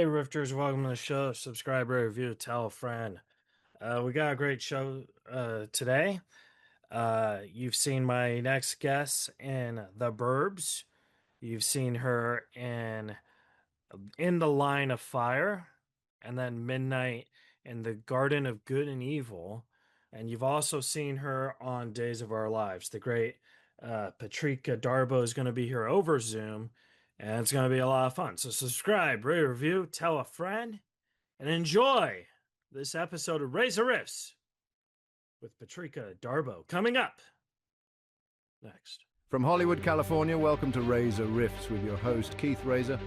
Rifters, welcome to the show. Subscribe, rate, review, tell a friend. We got a great show today. You've seen my next guest in The Burbs. You've seen her in The Line of Fire, and then Midnight in The Garden of Good and Evil. And you've also seen her on Days of Our Lives. The great Patrika Darbo is going to be here over Zoom, and it's going to be a lot of fun. So subscribe, rate, review, tell a friend, and enjoy this episode of Reza Rifts with Patrika Darbo coming up next. From Hollywood, California, welcome to Reza Rifts with your host, Keith Reza.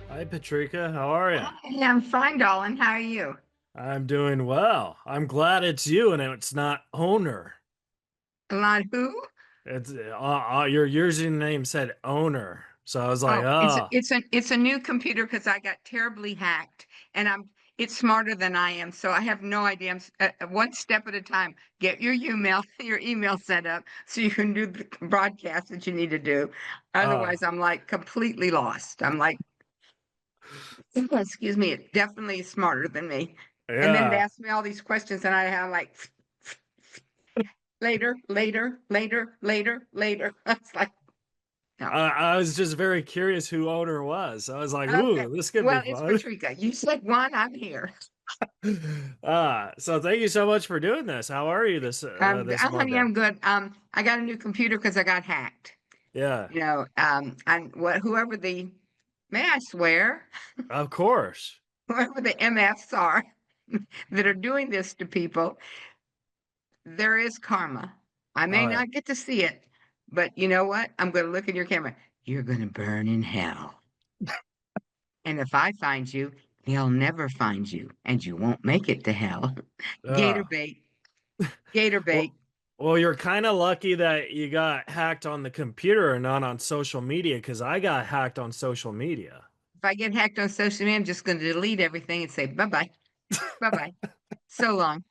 Hi, Patrika. How are you? Hey, I'm fine, darling. How are you? I'm doing well. I'm glad it's you and it's not owner. Not who? It's your username said owner, so I was like, it's a new computer because I got terribly hacked, and it's smarter than I am, so I have no idea. I'm one step at a time. Get your email set up so you can do the broadcast that you need to do. Otherwise, I'm like completely lost. I'm like, excuse me, it definitely is smarter than me. yeah. And then they ask me all these questions, and I have like later. It's like, no. I was just very curious who owner was. I was like, ooh, this could be fun. It's Patrika. You said one, I'm here. So thank you so much for doing this. How are you this Honey, Monday? I'm good. I got a new computer because I got hacked. Yeah. You know, whoever may I swear? Of course. Whoever the MFs are that are doing this to people, there is karma. I may not get to see it, but you know what? I'm going to look in your camera. You're going to burn in hell. And if I find you, they'll never find you, and you won't make it to hell. Gator bait. Gator bait. Well, you're kind of lucky that you got hacked on the computer and not on social media, because I got hacked on social media. If I get hacked on social media, I'm just going to delete everything and say bye-bye. Bye-bye. So long.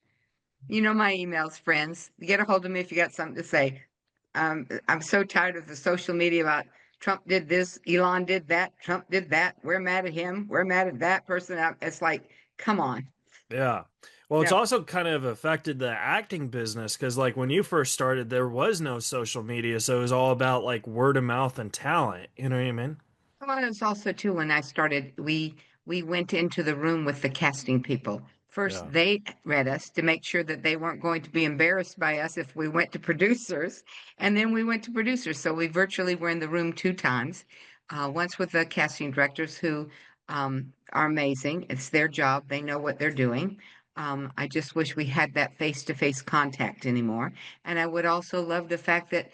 You know my emails, friends. Get a hold of me if you got something to say. I'm so tired of the social media about Trump did this, Elon did that, Trump did that. We're mad at him. We're mad at that person. It's like, come on. Yeah. Well, it's also kind of affected the acting business because, like, when you first started, there was no social media, so it was all about like word of mouth and talent. You know what I mean? Well, it was also too when I started. We went into the room with the casting people. First, they read us to make sure that they weren't going to be embarrassed by us if we went to producers, and then we went to producers. So we virtually were in the room 2 times. Once with the casting directors who are amazing. It's their job. They know what they're doing. I just wish we had that face-to-face contact anymore. And I would also love the fact that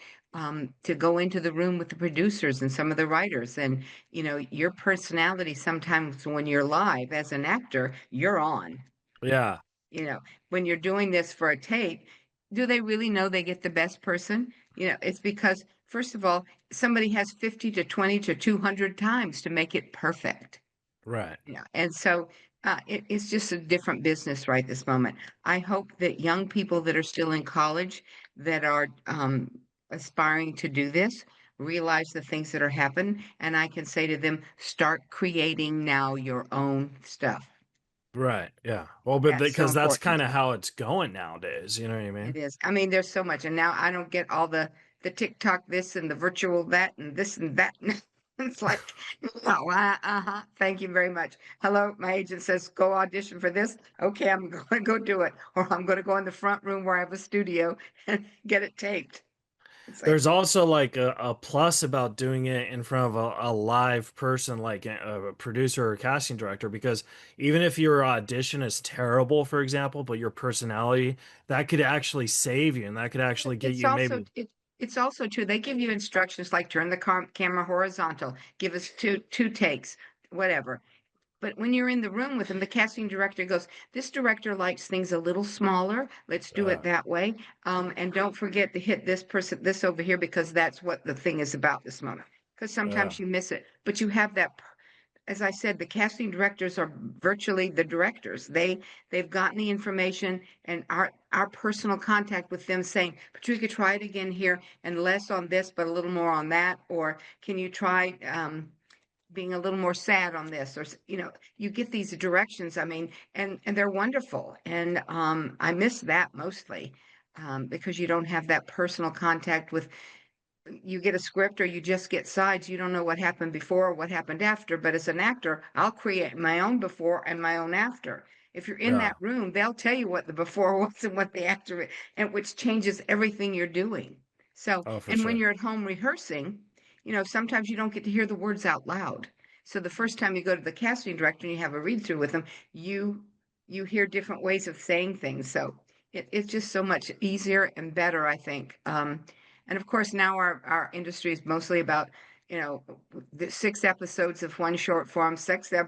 to go into the room with the producers and some of the writers. And, you know, your personality sometimes when you're live as an actor, you're on. Yeah. You know, when you're doing this for a tape, do they really know they get the best person? You know, it's because, first of all, somebody has 50 to 20 to 200 times to make it perfect. Right. Yeah. And so it's just a different business right this moment. I hope that young people that are still in college that are aspiring to do this realize the things that are happening. And I can say to them, start creating now your own stuff. Right. Yeah. Well, but That's so because that's important. kind of how it's going nowadays. You know what I mean? It is. I mean, there's so much. And now I don't get all the TikTok this and the virtual that and this and that. It's like, no, thank you very much. Hello, my agent says, go audition for this. Okay, I'm going to go do it. Or I'm going to go in the front room where I have a studio and get it taped. There's also like a plus about doing it in front of a live person, like a producer or a casting director, because even if your audition is terrible, for example, but your personality, that could actually save you and that could actually get you maybe. It's also true. They give you instructions like turn the camera horizontal, give us two takes, whatever. But when you're in the room with them, the casting director goes, this director likes things a little smaller. Let's do it that way. And don't forget to hit this person, this over here, because that's what the thing is about this moment. Because sometimes you miss it. But you have that, as I said, the casting directors are virtually the directors. They've gotten the information and our personal contact with them saying, Patrika, try it again here and less on this, but a little more on that. Or can you try being a little more sad on this, or you get these directions. I mean, and they're wonderful, and I miss that mostly, because you don't have that personal contact with. You get a script or you just get sides. You don't know what happened before or what happened after. But as an actor, I'll create my own before and my own after. If you're in Yeah. that room, they'll tell you what the before was and what the after, and which changes everything you're doing. So, Oh, for and when sure. you're at home rehearsing, sometimes you don't get to hear the words out loud. So the first time you go to the casting director and you have a read through with them, you you hear different ways of saying things. So it's just so much easier and better, I think. And of course, now our industry is mostly about, you know, the 6 episodes of one short form,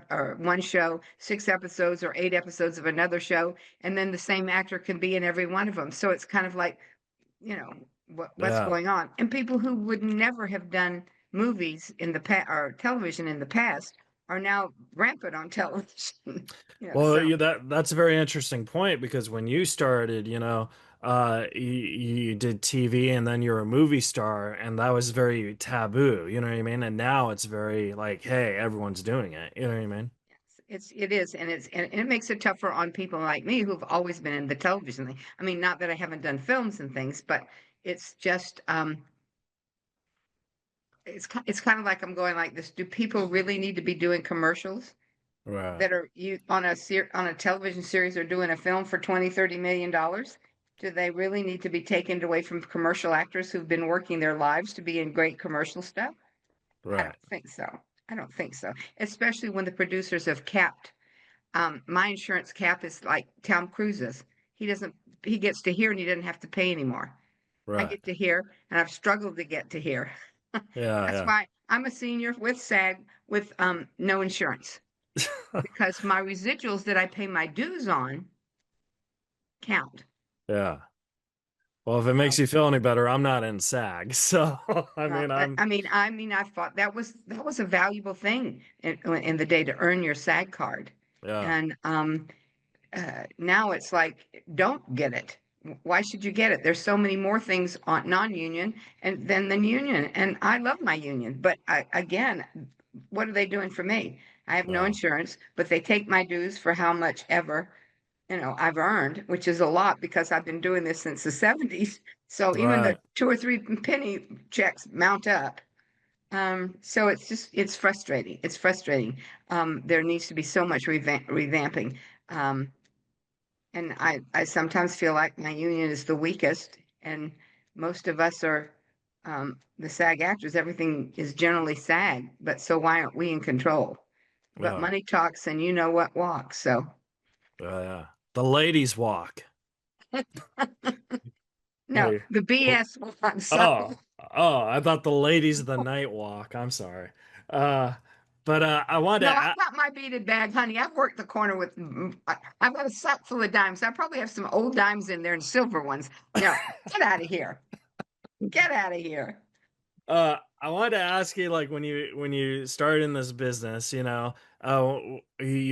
or one show, 6 episodes or 8 episodes of another show, and then the same actor can be in every one of them. So it's kind of like, you know, what's Yeah. going on. And people who would never have done movies in the past or television in the past are now rampant on television. Well, So that's a very interesting point because when you started, you did TV and then you're a movie star, and that was very taboo. You know what I mean? And now it's very like, hey, everyone's doing it. You know what I mean? it is, and it makes it tougher on people like me who've always been in the television thing. I mean, not that I haven't done films and things, but it's just it's kind of like I'm going like this. Do people really need to be doing commercials Right. that are you on a television series or doing a film for 20-30 million dollars? Do they really need to be taken away from commercial actors who've been working their lives to be in great commercial stuff? I Right. don't think so. I don't think so. Especially when the producers have capped. My insurance cap is like Tom Cruise's. He doesn't. He gets to here and he doesn't have to pay anymore. I Right. get to here, and I've struggled to get to here. That's Yeah. why I'm a senior with SAG with no insurance, Yeah. because my residuals that I pay my dues on count. Yeah. Well, if it So, makes you feel any better, I'm not in SAG, so I well, mean, I, I'm I mean, I mean, I thought that was a valuable thing in the day to earn your SAG card, yeah. and now it's like, don't get it. Why should you get it? There's so many more things on non-union and than union, and I love my union. But again, what are they doing for me? I have no Yeah. insurance, but they take my dues for how much ever I've earned, which is a lot because I've been doing this since the 70s. So even the Right. 2 or 3 penny checks mount up. So it's frustrating. It's frustrating. There needs to be so much revamping. Um, and I sometimes feel like my union is the weakest, and most of us are the SAG actors. Everything is generally SAG, but so why aren't we in control? But Yeah. money talks, and you know what walks. So Yeah. The ladies walk. no, Hey. the BS walks. So, Oh, I thought the ladies of the night walk. I'm sorry. Uh, but I wanted no, to. I got my beaded bag, honey. I've worked the corner with. I've got a sack full of dimes. I probably have some old dimes in there and silver ones. No, get out of here. Get out of here. I wanted to ask you, like, when you started in this business, you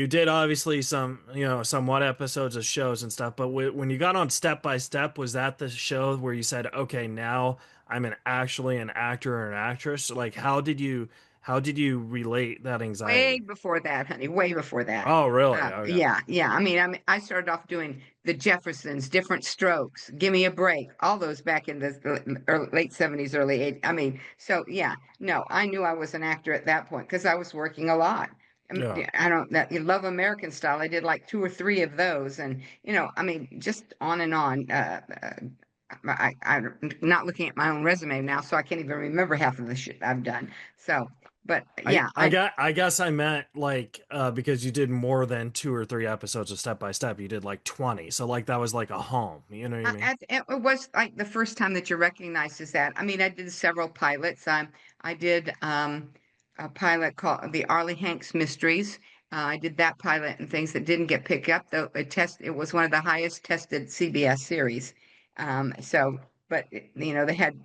did obviously some, somewhat episodes of shows and stuff. But when you got on Step by Step, was that the show where you said, okay, now I'm actually an actor or an actress? Like, how did you relate that Way anxiety? before that, honey, way before that. Oh, really? Okay. Yeah, yeah. I mean, I started off doing the Jeffersons, Different Strokes, Give Me a Break, all those back in the late 70s, early 80s. I mean, so yeah, no, I knew I was an actor at that point because I was working a lot. Yeah. Yeah, I don't that you love American Style. I did like 2 or 3 of those, and I mean, just on and on. I'm not looking at my own resume now, so I can't even remember half of the shit I've done. So, but I yeah, I got I guess I meant like because you did more than 2 or 3 episodes of Step by Step, you did like 20. So like that was like a home, you know what I mean? it was like the first time that you recognized as that. I mean, I did several pilots. I did a pilot called The Arlie Hanks Mysteries. I did that pilot and things that didn't get picked up, though it was one of the highest tested CBS series. So, but they had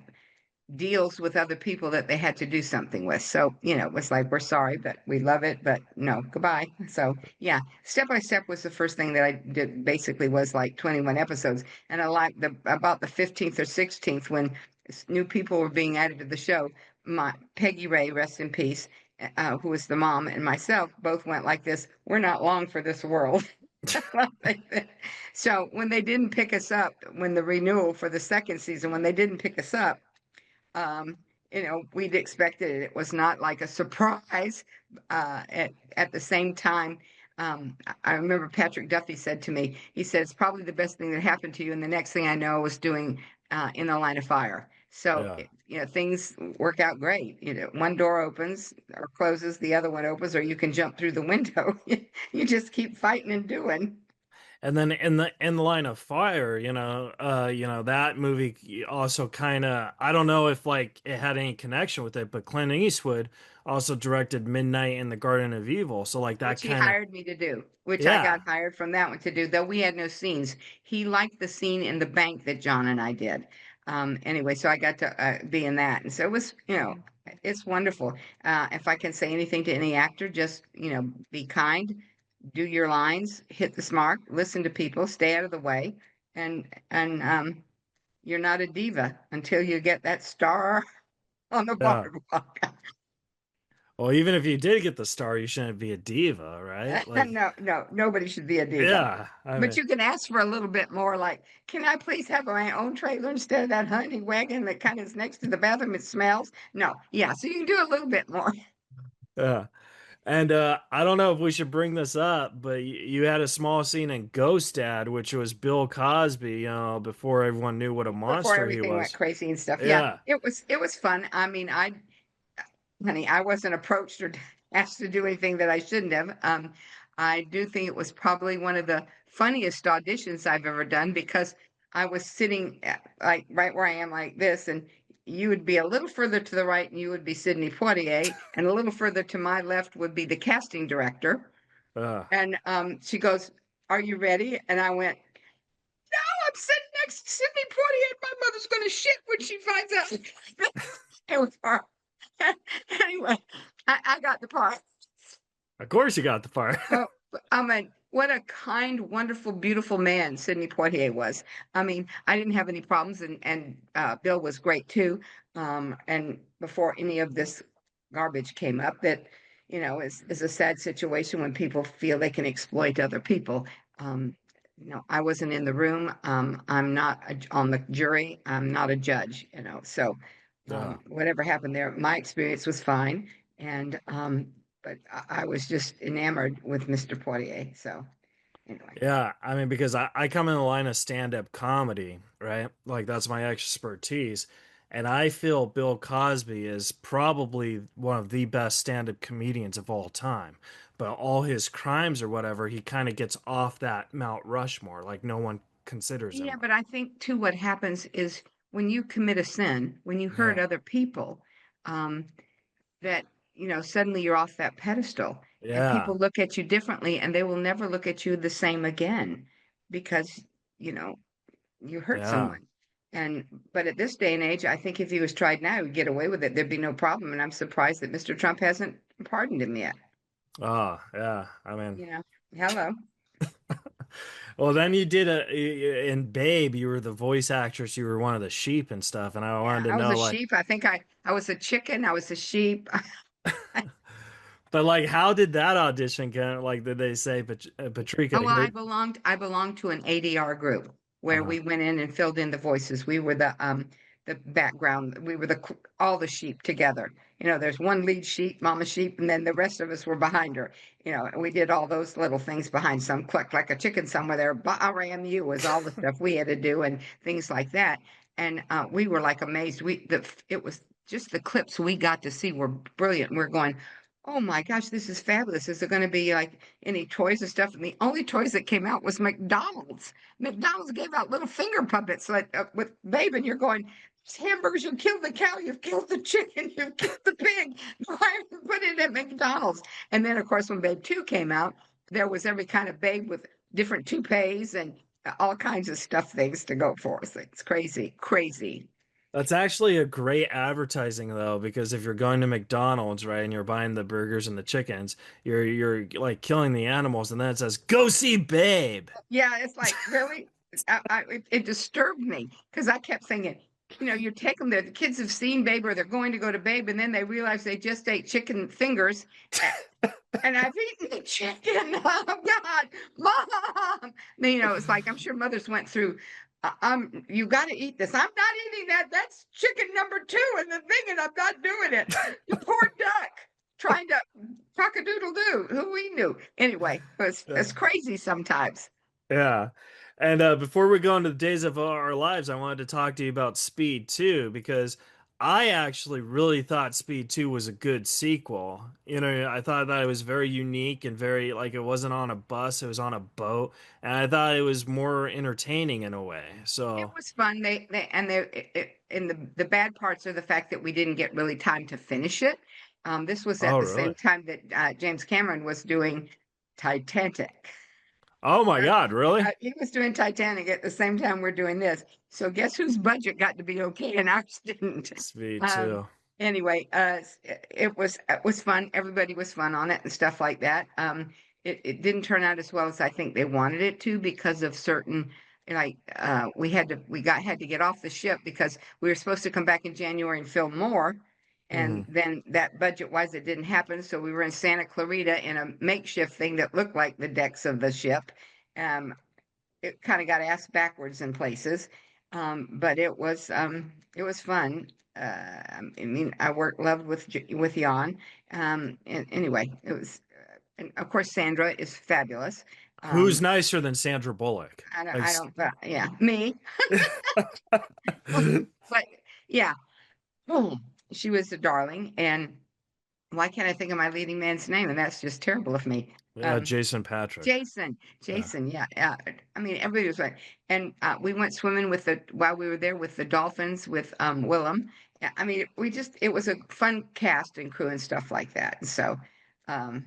deals with other people that they had to do something with. So, it was like, we're sorry, but we love it, but no, goodbye. So, yeah, Step by Step was the first thing that I did, basically was like 21 episodes. And I liked about the 15th or 16th when new people were being added to the show. My Peggy Ray, rest in peace, who was the mom, and myself both went like this. We're not long for this world. So when they didn't pick us up, when the renewal for the second season, when they didn't pick us up, um, we'd expected it. It was not like a surprise. At the same time, I remember Patrick Duffy said to me, he said, it's probably the best thing that happened to you. And the next thing I know, I was doing In the Line of Fire. So, Yeah. things work out great. One door opens or closes, the other one opens, or you can jump through the window. You just keep fighting and doing. And then in the line of fire, that movie also kind of, I don't know if like it had any connection with it, but Clint Eastwood also directed Midnight in the Garden of Evil. So like that Which he kind of, hired me to do, which I yeah, got hired from that one to do, though we had no scenes. He liked the scene in the bank that John and I did. Anyway, so I got to be in that. And so it was, it's wonderful. If I can say anything to any actor, just, be kind, do your lines, hit the mark, listen to people, stay out of the way. And you're not a diva until you get that star on the yeah. boardwalk. Well, even if you did get the star, you shouldn't be a diva, right? Like, No, no, nobody should be a diva. yeah, I But mean, you can ask for a little bit more, like, can I please have my own trailer instead of that hunting wagon that kind of is next to the bathroom? It smells. No, yeah, so you can do a little bit more. yeah. And I don't know if we should bring this up, but you had a small scene in Ghost Dad, which was Bill Cosby, before everyone knew what a Before monster he everything went was. crazy and stuff. Yeah, Yeah, it was fun. I mean, honey, I wasn't approached or asked to do anything that I shouldn't have. I do think it was probably one of the funniest auditions I've ever done because I was sitting like right where I am, like this, and you would be a little further to the right, and you would be Sidney Poitier, and a little further to my left would be the casting director. uh, And she goes, "Are you ready?" And I went, "No, I'm sitting next to Sidney Poitier. And my mother's going to shit when she finds out." It was hard. Anyway, I got the part. of course you got the part. Oh, I mean, what a kind, wonderful, beautiful man Sidney Poitier was. I mean, I didn't have any problems, and Bill was great too. And before any of this garbage came up, that is a sad situation when people feel they can exploit other people. Um, I wasn't in the room. I'm not on the jury. I'm not a judge. So Yeah. whatever happened there, my experience was fine, and but I was just enamored with Mr. Poitier. So anyway, Yeah, I mean, because I come in the line of stand-up comedy, right? Like that's my expertise. And I feel Bill Cosby is probably one of the best stand-up comedians of all time. But all his crimes or whatever, he kind of gets off that Mount Rushmore. Like no one considers yeah, him. but I think too, what happens is when you commit a sin, when you hurt Yeah. other people, um, that suddenly you're off that pedestal, and Yeah. people look at you differently, and they will never look at you the same again because you know you hurt Yeah. someone. And but at this day and age, I think if he was tried now, he would get away with it. There'd be no problem. And I'm surprised that Mr. Trump hasn't pardoned him yet. Oh, yeah. I mean, You know, hello. well, then you did in Babe, you were the voice actress, you were one of the sheep and stuff. And I Yeah, wanted to I was a know, like, sheep. I think I was a chicken. I was a sheep. but like, how did that audition go? Like, did they say, Patrika, Oh, well, I here? belonged I belonged to an ADR group where Uh-huh. we went in and filled in the voices. We were the background. We were all the sheep together. There's one lead sheep, mama sheep, and then the rest of us were behind her. And we did all those little things behind some cluck like a chicken somewhere there. Ram-you was all the stuff we had to do and things like that. And we were like amazed. It was just the clips we got to see were brilliant. We're going, oh my gosh, this is fabulous. Is there going to be like any toys and stuff? And the only toys that came out was McDonald's. McDonald's gave out little finger puppets like with Babe, and you're going, hamburgers, you killed the cow, you've killed the chicken, you've killed the pig. Why have you put it at McDonald's? And then, of course, when Babe 2 came out, there was every kind of Babe with different toupees and all kinds of stuff things to go for. So it's crazy, crazy. That's actually a great advertising though, because if you're going to McDonald's, right, and you're buying the burgers and the chickens, you're like killing the animals, and then it says, "Go see Babe." Yeah, it's like really, it disturbed me because I kept thinking, you take them there. The kids have seen Babe or they're going to go to Babe, and then they realize they just ate chicken fingers. And I've eaten the chicken. Oh God, Mom. It's like I'm sure mothers went through. You got to eat this. I'm not eating that. That's chicken number two in the thing, and I'm not doing it. You poor duck, trying to cock-a-doodle doo. Who we knew anyway. It's crazy sometimes. Yeah. And before we go into the days of our lives, I wanted to talk to you about Speed 2 because I actually really thought Speed 2 was a good sequel. I thought that it was very unique and very, like, it wasn't on a bus, it was on a boat. And I thought it was more entertaining in a way. It So, was fun. And the bad parts are the fact that we didn't get really time to finish it. This was at oh, the same really? time that James Cameron was doing Titanic. Oh my God, really? He was doing Titanic at the same time we're doing this. So guess whose budget got to be okay and ours didn't. Speed Um, 2. anyway, it was fun. Everybody was fun on it and stuff like that. It didn't turn out as well as I think they wanted it to because of certain like had to get off the ship because we were supposed to come back in January and film more. And Hmm. then that budget wise, it didn't happen. So we were in Santa Clarita in a makeshift thing that looked like the decks of the ship. Um, it kind of got ass backwards in places, but it was fun. I mean, loved with Jan. And anyway, it was, and of course, Sandra is fabulous. Who's Um, nicer than Sandra Bullock? I don't, yeah, me, but yeah, boom, she was a darling. And why can't I think of my leading man's name? And that's just terrible of me. Yeah, Um, Jason Patrick. Jason, Yeah. Jason, yeah, yeah. I mean, everybody was right. And we went swimming while we were there with the dolphins with Willem. Yeah, I mean, it was a fun cast and crew and stuff like that. And so, um,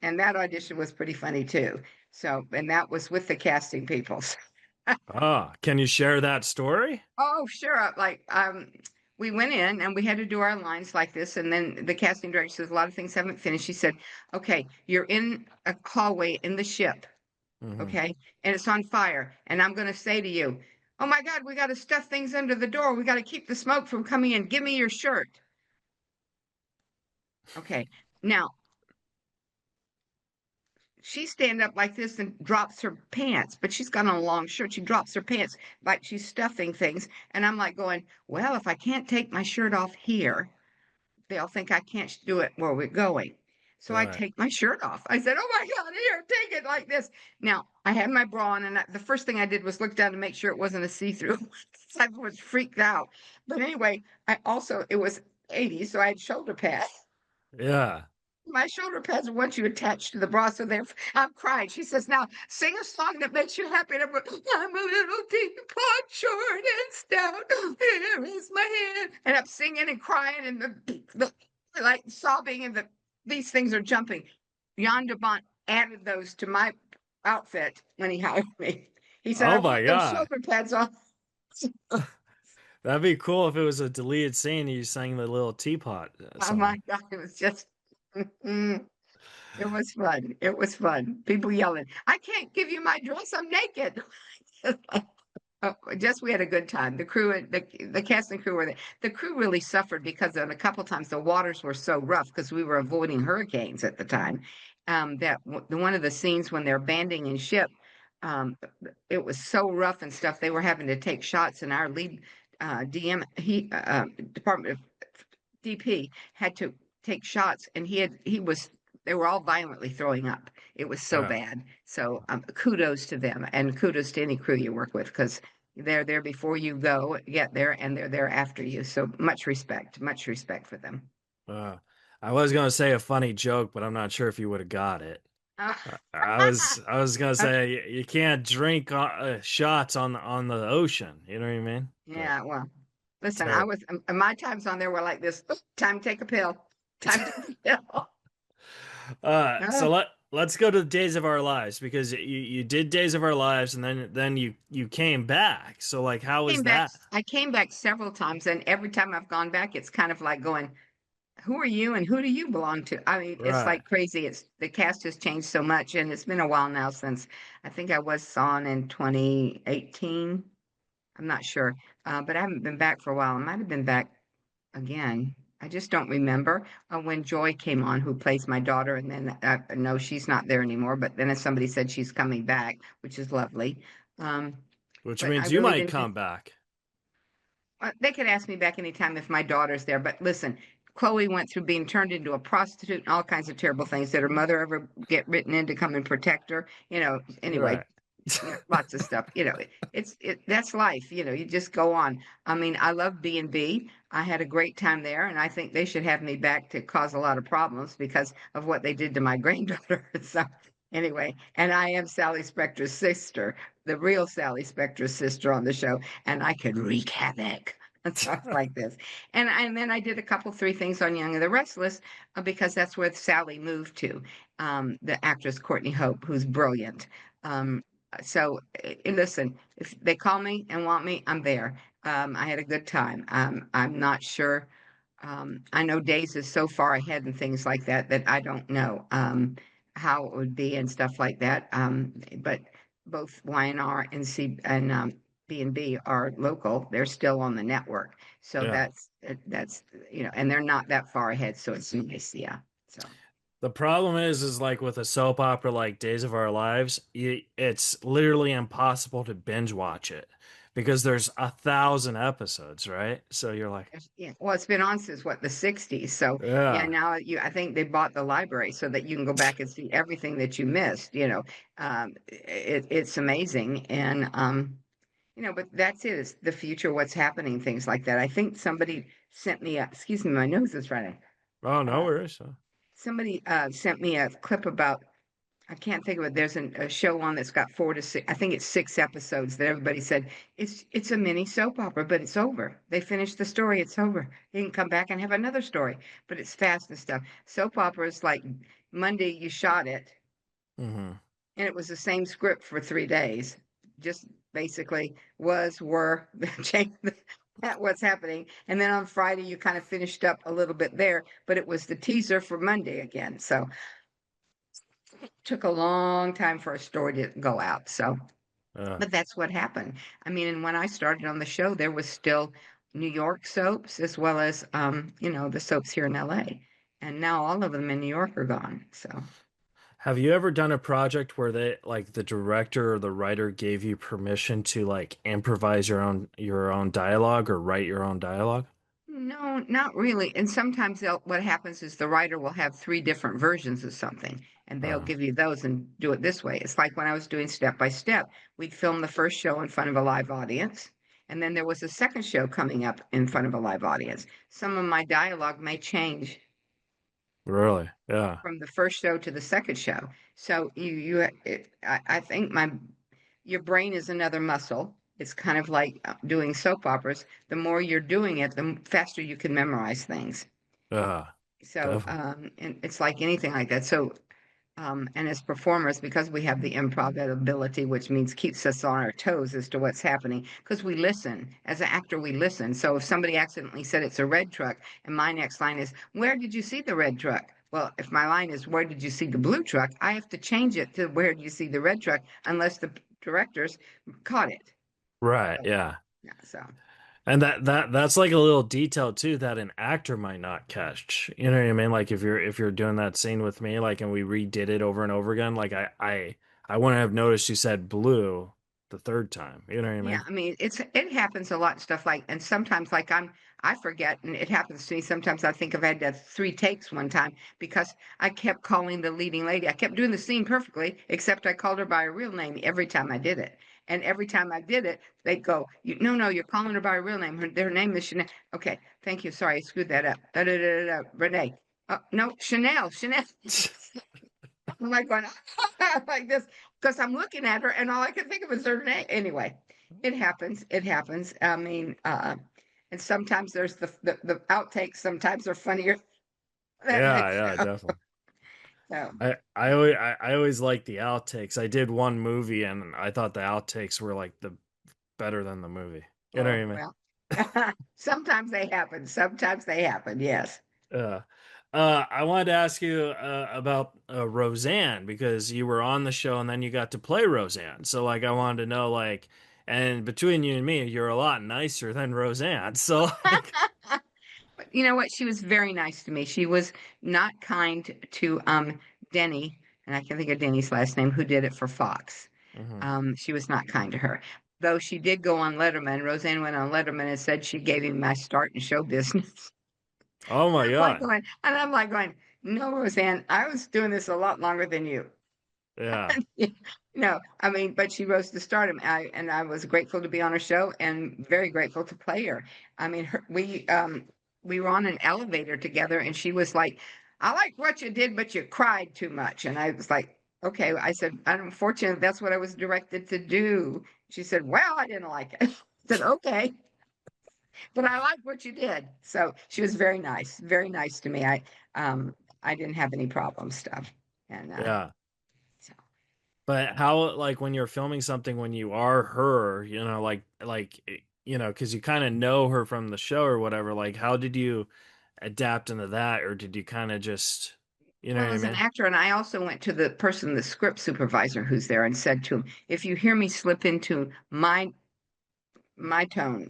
and that audition was pretty funny too. So, and that was with the casting people. Ah, can you share that story? Oh, sure. We went in and we had to do our lines like this, and then the casting director says a lot of things haven't finished. She said, "Okay, you're in a hallway in the ship, Hmm. okay, and it's on fire, and I'm going to say to you, oh my God, we got to stuff things under the door. We got to keep the smoke from coming in. Give me your shirt." Okay, now she stand up like this and drops her pants, but she's got on a long shirt. She drops her pants like she's stuffing things, and I'm like going, well, if I can't take my shirt off here, they'll think I can't do it where we're going. So I Right. take my shirt off. I said, "Oh my God, here, take it like this." Now I had my bra on, and the first thing I did was look down to make sure it wasn't a see-through. I was freaked out. But anyway, it was 80s, so I had shoulder pads. Yeah. My shoulder pads are once you attach to the bra, so I'm crying. She says, "Now sing a song that makes you happy." And I'm a little teapot, short and stout. Here is my hand, and I'm singing and crying, and the like sobbing, and these things are jumping. Jan de Bont added those to my outfit when he hired me. He said, "I Oh want my those God. shoulder pads on." That'd be cool if it was a deleted scene and you sang the little teapot Oh my song. God, it was just. It was fun. It was fun. People yelling, "I can't give you my dress. I'm naked." Just we had a good time. The crew and the cast and crew were there. The crew really suffered because on a couple times the waters were so rough because we were avoiding hurricanes at the time. One of the scenes when they're banding in ship, it was so rough and stuff. They were having to take shots, and our lead DM Department of DP had to take shots, and he was they were all violently throwing up. It was so Yeah. bad. So kudos to them, and kudos to any crew you work with because they're there before you get there, and they're there after you. So much respect for them. Uh, I was gonna say a funny joke, but I'm not sure if you would have got it. Uh, I was gonna okay. say you can't drink shots on the ocean. You know what I mean? But Yeah, well, listen, I ter was my times on there were like this. Time to take a pill. Time to take a pill. so Uh, let's go to the Days of Our Lives because you did Days of Our Lives and then you came back. So like how was came back. that? I came back several times, and every time I've gone back, it's kind of like going, who are you and who do you belong to? I mean, it's Right. like crazy. It's the cast has changed so much, and it's been a while now since I think I was on in 2018. I'm not sure. But I haven't been back for a while. I might have been back again. I just don't remember when Joy came on, who plays my daughter, and then no, she's not there anymore. But then somebody said she's coming back, which is lovely. Um, Which but I means you really might didn't. come back. They could ask me back anytime if my daughter's there. But listen, Chloe went through being turned into a prostitute and all kinds of terrible things. Did her mother ever get written in to come and protect her? Anyway, Right. lots of stuff. That's life. You just go on. I mean, I love B&B. I had a great time there, and I think they should have me back to cause a lot of problems because of what they did to my granddaughter. So anyway, and I am Sally Spector's sister, the real Sally Spector's sister on the show, and I could wreak havoc and stuff like this. And then I did a couple, three things on Young and the Restless because that's where Sally moved to. The actress Courtney Hope, who's brilliant. Um, Listen, if they call me and want me, I'm there. I had a good time. I'm not sure. I know Days is so far ahead and things like that that I don't know how it would be and stuff like that. But both YNR and C and B&B are local. They're still on the network, so Yeah. that's and they're not that far ahead, so it's nice. Yeah. So. The problem is like with a soap opera like Days of Our Lives, it's literally impossible to binge watch it because there's 1,000 episodes, right? So you're like, Yeah, well, it's been on since what, the 60s. So yeah, yeah, now I think they bought the library so that you can go back and see everything that you missed. It's amazing, and but that's it. It's the future, what's happening, things like that. I think somebody sent me excuse me, my nose is running. oh, no Uh, worries. Somebody sent me a clip about I can't think of it. There's a show on that's got 4 to 6. I think it's 6 episodes that everybody said it's a mini soap opera, but it's over. They finished the story. It's over. You can come back and have another story, but it's fast and stuff. Soap opera is like Monday you shot it, Hmm. and it was the same script for 3 days. Just basically were change that what's happening, and then on Friday you kind of finished up a little bit there, but it was the teaser for Monday again. So took a long time for a story to go out. So, Uh, but that's what happened. I mean, and when I started on the show, there was still New York soaps as well as, the soaps here in LA. And now all of them in New York are gone. So, have you ever done a project where they like the director or the writer gave you permission to like improvise your own dialogue or write your own dialogue? no, not really. And sometimes what happens is the writer will have three different versions of something, and they'll Uh, give you those and do it this way. It's like when I was doing Step by Step, we'd film the first show in front of a live audience, and then there was a second show coming up in front of a live audience. Some of my dialogue may change really? Yeah. from the first show to the second show. So I think your brain is another muscle. It's kind of like doing soap operas. The more you're doing it, the faster you can memorize things. So, Definitely. and it's like anything like that. So, and as performers, because we have the improv ability, which means keeps us on our toes as to what's happening, because we listen. As an actor, we listen. So if somebody accidentally said it's a red truck, and my next line is, "Where did you see the red truck?" Well, if my line is, "Where did you see the blue truck?" I have to change it to, "Where did you see the red truck?" Unless the directors caught it. Right. So, Yeah. yeah, so. And that's like a little detail too that an actor might not catch. You know what I mean? Like if you're doing that scene with me, like and we redid it over and over again, like I wouldn't have noticed you said blue the third time. You know what I Yeah, mean? I mean, it happens a lot, stuff like, and sometimes like I forget, and it happens to me. Sometimes I think I've had to have 3 takes one time because I kept calling the leading lady. I kept doing the scene perfectly, except I called her by a real name every time I did it. And every time I did it, they'd go, no, no, you're calling her by a real name. Her name is Chanel. Okay, thank you. Sorry, I screwed that up. Da, da, da, da, da. Renee. No, Chanel, Chanel. I'm like going like this because I'm looking at her and all I can think of is her name. Anyway, it happens. It happens. I mean, and sometimes there's the outtakes. Sometimes they're funnier than the Yeah, yeah, show. definitely. So, I always like the outtakes. I did one movie and I thought the outtakes were like the better than the movie. You know what oh I mean? well. Sometimes they happen. Sometimes they happen. Yes. Yeah. I wanted to ask you about Roseanne because you were on the show and then you got to play Roseanne. So like I wanted to know like And between you and me, you're a lot nicer than Roseanne. So like, But you know what? She was very nice to me. She was not kind to Denny, and I can think of Denny's last name, who did it for Fox. mhm. She was not kind to her. Though she did go on Letterman. Roseanne went on Letterman and said she gave him my start in show business. Oh my God. And I'm like going, no, Roseanne, I was doing this a lot longer than you. Yeah. No, I mean, but she rose to stardom. I was grateful to be on her show and very grateful to play her. I mean, we were on an elevator together, and she was like, "I like what you did, but you cried too much." And I was like, "Okay." I said, "Unfortunately, that's what I was directed to do." She said, "Well, I didn't like it." I said, "Okay, but I like what you did." So she was very nice to me. I didn't have any problem stuff, and Yeah. so. But how, like, when you're filming something, when you are her, because you kind of know her from the show or whatever, like, how did you adapt into that, or did you kind of just, you know Well, what I as an mean? actor, and I also went to the person, the script supervisor who's there, and said to him, "If you hear me slip into my tone,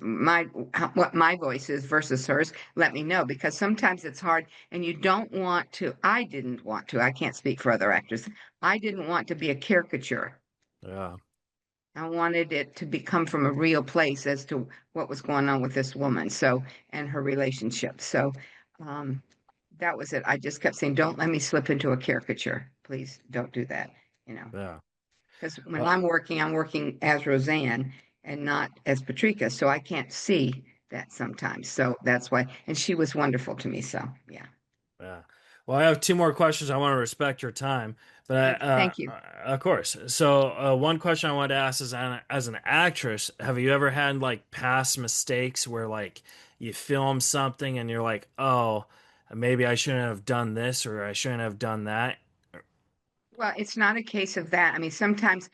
what my voice is versus hers, let me know because sometimes it's hard, and you don't want to. I didn't want to. I can't speak for other actors. I didn't want to be a caricature. Yeah. I wanted it to become from a real place as to what was going on with this woman, so and her relationship. So, um, that was it. I just kept saying, "Don't let me slip into a caricature. Please don't do that." You know, Yeah. because when Well, I'm working as Roseanne and not as Patrika, so I can't see that sometimes. So that's why. And she was wonderful to me. So yeah. yeah. Well, I have two more questions. I want to respect your time, but Thank you. of course. So, one question I wanted to ask is, as an actress, have you ever had like past mistakes where like you film something and you're like, oh, maybe I shouldn't have done this or I shouldn't have done that? Well, it's not a case of that. I mean, sometimes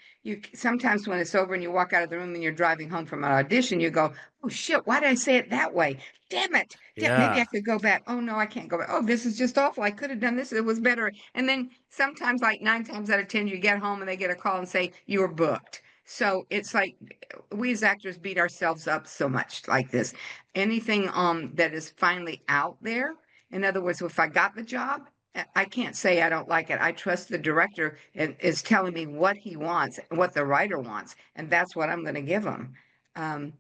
when it's over and you walk out of the room and you're driving home from an audition, you go, "Oh shit, why did I say it that way? Damn it. Maybe I Yeah, could go back. Oh no, I can't go back. Oh, this is just awful. I could have done this. It was better." And then sometimes like 9 times out of 10 you get home and they get a call and say you were booked. So it's like we as actors beat ourselves up so much like this. Anything that is finally out there, in other words, if I got the job, I can't say I don't like it. I trust the director and is telling me what he wants, what the writer wants, and that's what I'm going to give him. Um,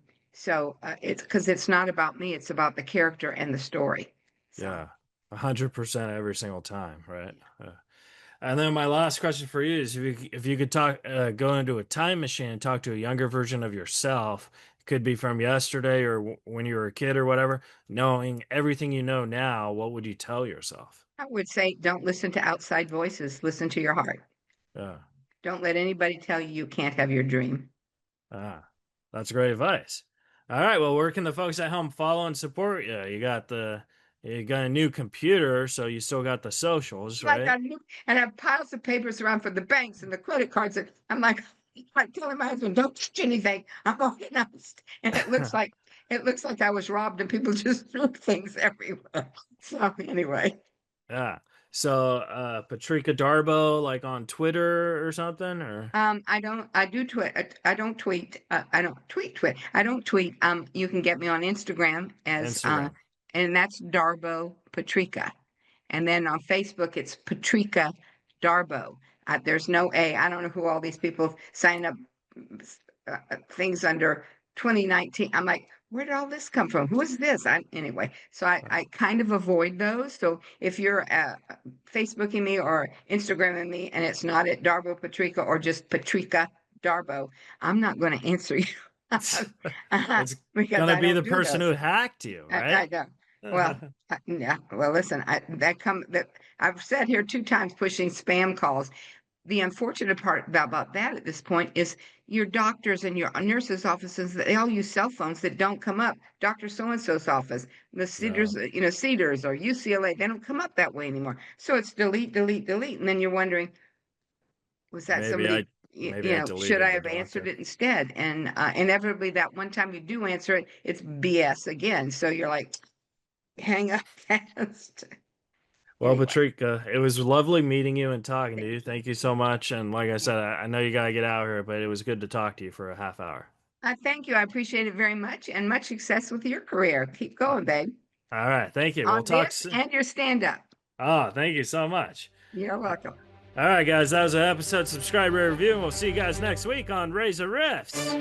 it's because it's not about me; it's about the character and the story. So yeah, 100% every single time, right? And then my last question for you is, if you could go into a time machine and talk to a younger version of yourself, it could be from yesterday or when you were a kid or whatever, knowing everything you know now, what would you tell yourself? I would say, don't listen to outside voices. Listen to your heart. Yeah. Don't let anybody tell you you can't have your dream. Ah, that's great advice. All right. Well, where can the folks at home follow and support you? You got a new computer, so you still got the socials, Like right? and I have piles of papers around for the banks and the credit cards. And I'm like telling my husband, "Don't touch anything. I'm organized." And it looks like I was robbed, and people just threw things everywhere. So anyway, Yeah. So, Patrika Darbo, like on Twitter or something, or I do tweet. I don't tweet. I don't tweet. I don't tweet. You can get me on Instagram as Instagram. and that's Darbo Patrika. And then on Facebook, it's Patrika Darbo. There's no A. I don't know who all these people sign up things under 2019. I'm like, where did all this come from? Who is this? Anyway, so I kind of avoid those. So if you're Facebooking me or Instagramming me and it's not at Darbo Patrika or just Patrika Darbo, I'm not going to answer you It's because gonna I be don't the do person those. who hacked you, I right? don't. Well, yeah. Well, listen, that I've said here 2 times pushing spam calls. The unfortunate part about that at this point is your doctors and your nurses' offices, they all use cell phones that don't come up. Dr. So and so's office, the Yeah. Cedars, Cedars or UCLA, they don't come up that way anymore. So it's delete, delete, delete. And then you're wondering, was that Maybe I somebody, maybe I should I deleted the have answered doctor. it instead? And inevitably, that one time you do answer it, it's BS again. So you're like, hang up fast. Well, Anyway, Patrika, it was lovely meeting you and talking to thank you. you. Thank you so much. And like I said, Thank I know you gotta get out here, but it was good to talk to you for a half hour. Thank you. I appreciate it very much, and much success with your career. Keep Uh, going, babe. all right. Thank you. We'll On talk this soon. and your stand-up. Oh, thank you so much. You're welcome. All right, guys. That was an episode. Subscribe, rate, review, and we'll see you guys next week on Reza Rifts.